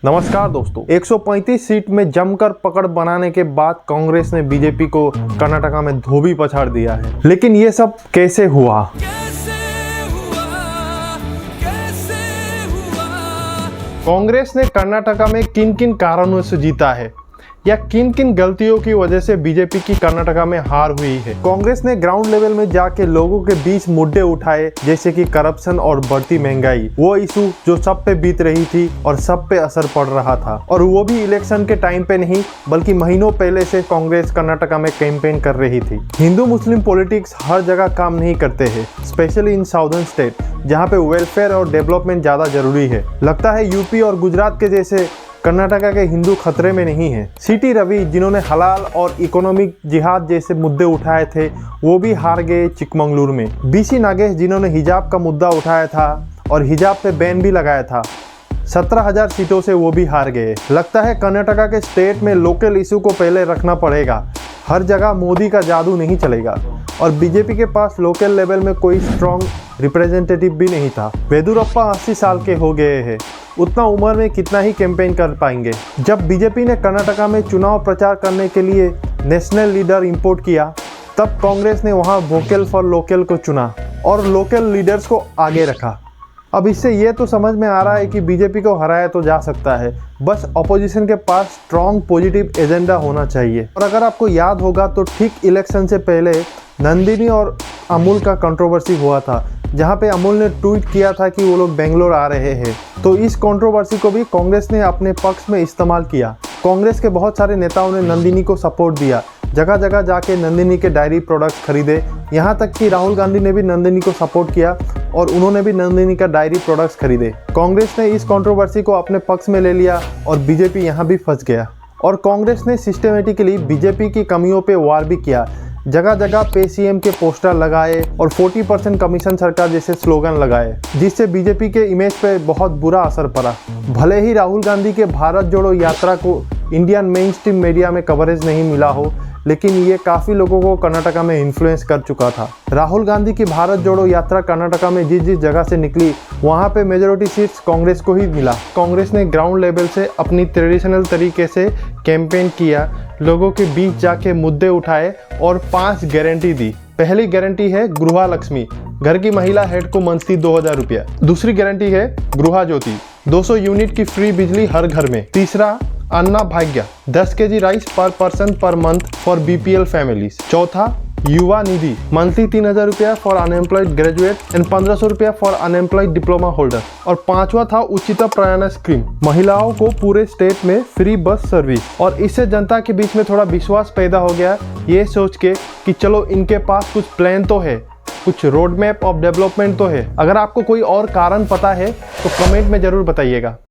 नमस्कार दोस्तों, 135 सीट में जमकर पकड़ बनाने के बाद कांग्रेस ने बीजेपी को कर्नाटका में धोबी पछाड़ दिया है। लेकिन ये सब कैसे हुआ? कांग्रेस ने कर्नाटका में किन किन कारणों से जीता है या किन किन गलतियों की वजह से बीजेपी की कर्नाटका में हार हुई है? कांग्रेस ने ग्राउंड लेवल में जाके लोगों के बीच मुद्दे उठाए, जैसे कि करप्शन और बढ़ती महंगाई, वो इशू जो सब पे बीत रही थी और सब पे असर पड़ रहा था, और वो भी इलेक्शन के टाइम पे नहीं बल्कि महीनों पहले से कांग्रेस कर्नाटका में कैंपेन कर रही थी। हिंदू मुस्लिम पॉलिटिक्स हर जगह काम नहीं करते हैं, स्पेशली इन साउदर्न स्टेट जहाँ पे वेलफेयर और डेवलपमेंट ज्यादा जरूरी है। लगता है यूपी और गुजरात के जैसे कर्नाटका के हिंदू खतरे में नहीं है। सीटी रवि, जिन्होंने हलाल और इकोनॉमिक जिहाद जैसे मुद्दे उठाए थे, वो भी हार गए चिकमंगलुरु में। बीसी नागेश, जिन्होंने हिजाब का मुद्दा उठाया था और हिजाब पे बैन भी लगाया था, 17,000 सीटों से वो भी हार गए। लगता है कर्नाटका के स्टेट में लोकल इशू को पहले रखना पड़ेगा, हर जगह मोदी का जादू नहीं चलेगा। और बीजेपी के पास लोकल लेवल में कोई स्ट्रॉन्ग रिप्रेजेंटेटिव भी नहीं था। येदियुरप्पा 80 साल के हो गए हैं, उतना उम्र में कितना ही कैंपेन कर पाएंगे। जब बीजेपी ने कर्नाटका में चुनाव प्रचार करने के लिए नेशनल लीडर इंपोर्ट किया, तब कांग्रेस ने वहां वोकल फॉर लोकल को चुना और लोकल लीडर्स को आगे रखा। अब इससे ये तो समझ में आ रहा है कि बीजेपी को हराया तो जा सकता है, बस अपोजिशन के पास स्ट्रॉन्ग पॉजिटिव एजेंडा होना चाहिए। और अगर आपको याद होगा तो ठीक इलेक्शन से पहले नंदिनी और अमूल का कंट्रोवर्सी हुआ था, जहां पे अमूल ने ट्वीट किया था कि वो लोग बेंगलोर आ रहे हैं। तो इस कंट्रोवर्सी को भी कांग्रेस ने अपने पक्ष में इस्तेमाल किया। कांग्रेस के बहुत सारे नेताओं ने नंदिनी को सपोर्ट दिया, जगह जगह जाके नंदिनी के डायरी प्रोडक्ट्स खरीदे। यहाँ तक कि राहुल गांधी ने भी नंदिनी को सपोर्ट किया और उन्होंने भी नंदिनी का डायरी प्रोडक्ट्स खरीदे। कांग्रेस ने इस कंट्रोवर्सी को अपने पक्ष में ले लिया और बीजेपी यहाँ भी फंस गया। और कांग्रेस ने सिस्टमेटिकली बीजेपी की कमियों पे वार भी किया, जगह जगह पे सीएम के पोस्टर लगाए और 40% कमीशन सरकार जैसे स्लोगन लगाए, जिससे बीजेपी के इमेज पे बहुत बुरा असर पड़ा। भले ही राहुल गांधी के भारत जोड़ो यात्रा को इंडियन मेन स्ट्रीम मीडिया में कवरेज नहीं मिला हो, लेकिन ये काफ़ी लोगों को कर्नाटका में इन्फ्लुएंस कर चुका था। राहुल गांधी की भारत जोड़ो यात्रा कर्नाटका में जिस जिस जगह से निकली, वहाँ पे मेजोरिटी सीट्स कांग्रेस को ही मिला। कांग्रेस ने ग्राउंड लेवल से अपनी ट्रेडिशनल तरीके से कैंपेन किया, लोगों के बीच जाके मुद्दे उठाए और 5 गारंटी दी। पहली गारंटी है गृह लक्ष्मी, घर की महिला हेड को मंथली 2,000 रुपया। दूसरी गारंटी है गृह ज्योति, 200 यूनिट की फ्री बिजली हर घर में। तीसरा अन्ना भाग्य, 10 केजी राइस पर person per month for BPL families. चौथा युवा निधि, मंथली 3,000 रुपया फॉर अनएम्प्लॉयड ग्रेजुएट एंड 1,500 रुपया फॉर अनएम्प्लॉयड डिप्लोमा होल्डर। और पांचवा था उचित प्रयाण स्कीम, महिलाओं को पूरे स्टेट में फ्री बस सर्विस। और इससे जनता के बीच में थोड़ा विश्वास पैदा हो गया, ये सोच के कि चलो इनके पास कुछ प्लान तो है, कुछ रोड मैप ऑफ डेवलपमेंट तो है। अगर आपको कोई और कारण पता है तो कमेंट में जरूर बताइएगा।